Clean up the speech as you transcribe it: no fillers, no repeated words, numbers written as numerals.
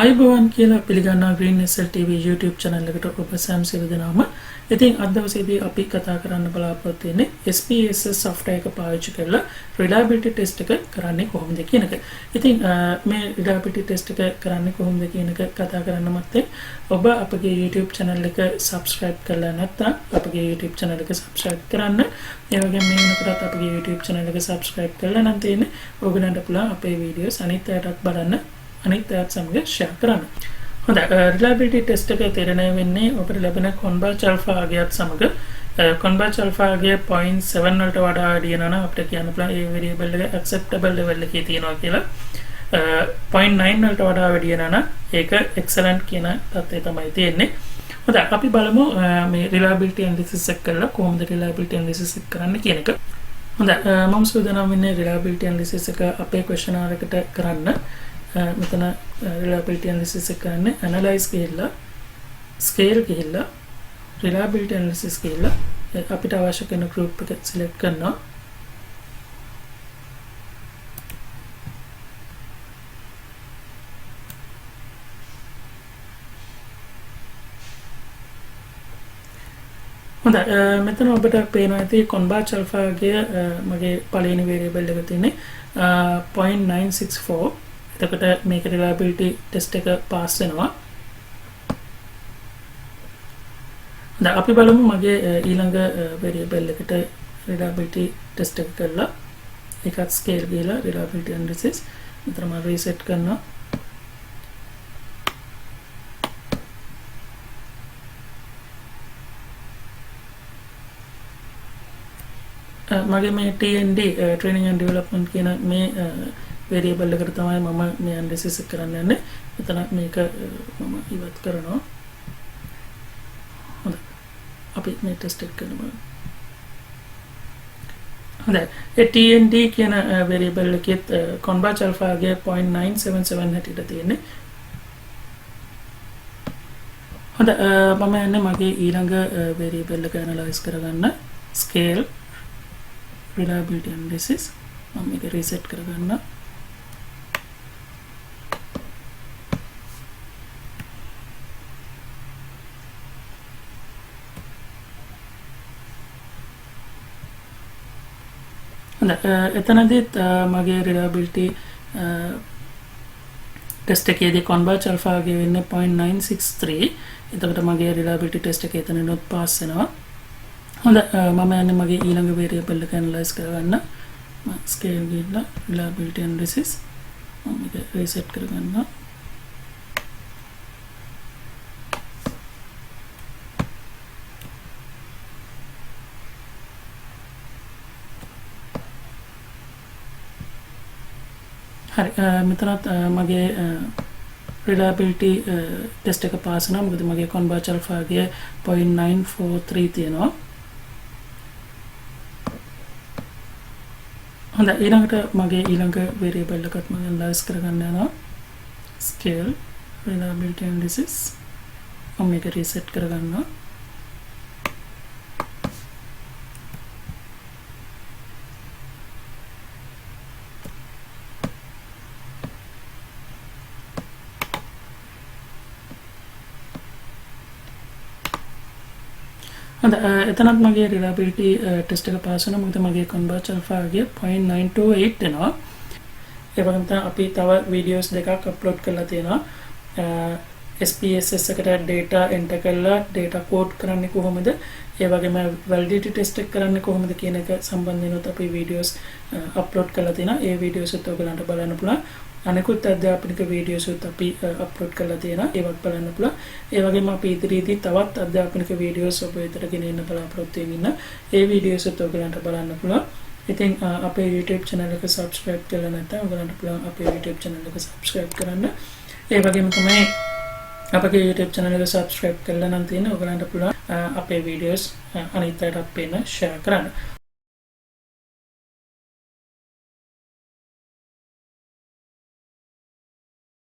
ආයුබෝවන් කියලා පිළිගන්නා GreenSLTV YouTube channel එකට ඔබ සෑම සියලු දෙනාම. ඉතින් අද දවසේදී අපි කතා කරන්න බලාපොරොත්තු වෙන්නේ SPSS software එක පාවිච්චි කරලා reliability test එක කරන්නේ කොහොමද කියන එක. ඉතින් මේ reliability test එක කරන්නේ කොහොමද කියන එක කතා කරන්න මත්තේ ඔබ අපගේ YouTube channel එක subscribe කරලා නැත්නම් අපගේ YouTube channel එක subscribe කරන්න. ඒ වගේම මේ වෙනකොටත් අපගේ YouTube channel එක subscribe කරලා නම් තියෙන්නේ ඔයගලන්ට පුළුවන් අපේ videos අනිත් අයටත් බලන්න. අනිත් අයත් සමග share කරන්න. හොඳයි reliability test එක තීරණය වෙන්නේ ඔබට ලැබෙන converge alpha අගයත් සමග converge alpha අගය 0.7 වලට වඩා වැඩි වෙනවා නම් අපිට කියන්න පුළුවන් ඒ variable එක acceptable level එකේ තියෙනවා කියලා. 0.9 වලට වඩා වැඩි වෙනවා නම් ඒක excellent කියන තත්ත්වය තමයි තියෙන්නේ. හොඳයි අපි බලමු මේ reliability analysis එක කරලා කොහොමද reliability analysis එක කරන්න කියන එක. හොඳයි මම සූදානම් වෙන්නේ reliability analysis එක අපේ questionnaire එකට කරන්න. මෙතන reliability analysis එක කරන්නේ analyze ගිහිල්ලා scale ගිහිල්ලා reliability analysis ගිහිල්ලා අපිට අවශ්‍ය කරන group එක select කරනවා. හොඳයි මෙතන ඔබට පේනවා ඇති converge alpha ගේ මගේ පළවෙනි variable එක තියෙන්නේ 0.964. එතකොට මේක reliability test එක pass වෙනවා. දැන් අපි බලමු මගේ ඊළඟ variable එකට reliability test එක කරලා ඒකත් scale ගිහලා reliability analysis මෙතන මම reset කරනවා. මගේ මේ TND training and development කියන මේ variable එකට තමයි මම මේ analysis කරන්න යන්නේ. මෙතන මේක මම ඉවත් කරනවා. හොඳයි. අපි මේ test එක කරමු. හොඳයි. ඒ TND කියන variable එකෙත් converge alpha ගේ 0.977 හැටියට තියෙන්නේ. හොඳයි. මම යන්නේ මගේ ඊළඟ variable එක analyze කරගන්න. scale reliability analysis මම මේක reset කරගන්නවා. එතනදිත් මගේ reliability test එකේදී converge alpha ගේ වෙන්නේ 0.963. එතකොට මගේ reliability test එකේ එතනනොත් pass වෙනවා. හොඳයි මම යන්නේ මගේ ඊළඟ variable එක analyze කරගන්න. මම scale ගිහලා reliability analysis මම මේක reset කරගන්නවා. හරි මෙතනත් මගේ reliability test එක පාස් වෙනවා. මොකද මගේ converge alpha ගේ 0.943 තියෙනවා. හොඳයි ඊළඟට මගේ ඊළඟ variable එකත් මම analyze කරගන්න යනවා. scale reliability analysis මම මේක reset කරගන්නවා. එතනත් මගේ reliability test එක පාස් වෙනවා. මොකද මගේ converge alpha ගේ 0.928 එනවා. ඒ වගේම තමයි අපි තව videos දෙකක් upload කරලා තියෙනවා. SPSS එකට data enter කරලා data code කරන්නේ කොහොමද? ඒ වගේම validity test එක කරන්නේ කොහොමද කියන එක සම්බන්ධව අපි videos upload කරලා තියෙනවා. ඒ videos උත් ඔයගලන්ට බලන්න පුළුවන්. අනිකුත් අධ්‍යාපනික වීඩියෝස් උත් අපි අප්ලෝඩ් කරලා තියෙනවා. ඒවත් බලන්න පුළුවන්. ඒ වගේම අපි ඉදිරියේදී තවත් අධ්‍යාපනික වීඩියෝස් ඔබ වෙතට ගෙනෙන්න බලාපොරොත්තු වෙමින් ඒ වීඩියෝස් උත් ඔයගලන්ට බලන්න පුළුවන්. ඉතින් අපේ YouTube channel එක subscribe කරලා නැත්නම් ඔයගලන්ට පුළුවන් අපේ YouTube channel එක subscribe කරන්න. ඒ වගේම තමයි අපගේ YouTube channel එක subscribe කරලා නම් තියෙන ඔයගලන්ට පුළුවන් අපේ වීඩියෝස් අනිත් අයටත් පේන්න share කරන්න.